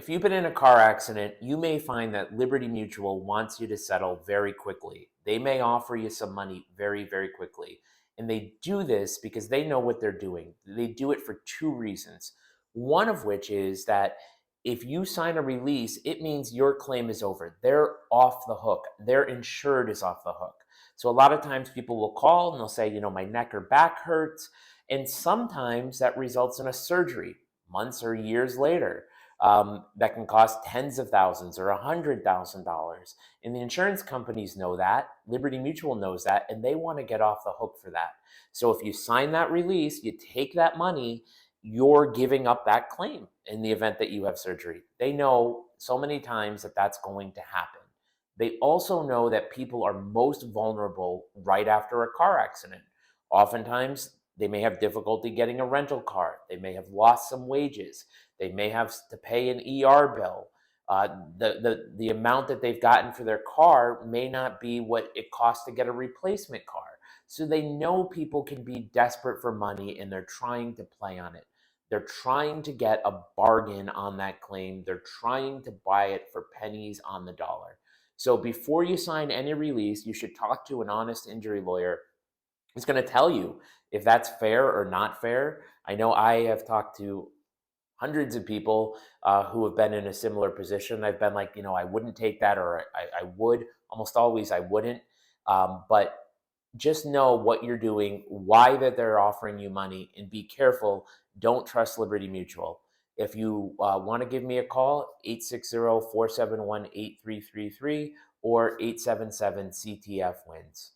If you've been in a car accident, you may find that Liberty Mutual wants you to settle very quickly. They may offer you some money very, very quickly. And they do this because they know what they're doing. They do it for two reasons. One of which is that if you sign a release, it means your claim is over. They're off the hook. Their insured is off the hook. So a lot of times people will call and they'll say, my neck or back hurts. And sometimes that results in a surgery months or years later. That can cost tens of thousands or $100,000. And the insurance companies know that, Liberty Mutual knows that, and they want to get off the hook for that. So if you sign that release, you take that money, you're giving up that claim in the event that you have surgery. They know so many times that that's going to happen. They also know that people are most vulnerable right after a car accident. Oftentimes, they may have difficulty getting a rental car. They may have lost some wages. They may have to pay an ER bill. The amount that they've gotten for their car may not be what it costs to get a replacement car. So they know people can be desperate for money and they're trying to play on it. They're trying to get a bargain on that claim. They're trying to buy it for pennies on the dollar. So before you sign any release, you should talk to an honest injury lawyer who's going to tell you if that's fair or not fair. I know I have talked to hundreds of people who have been in a similar position. I've been like, I wouldn't take that, or I would. Almost always I wouldn't. But just know what you're doing, why that they're offering you money, and be careful. Don't trust Liberty Mutual. If you want to give me a call, 860-471-8333 or 877-CTF-WINS.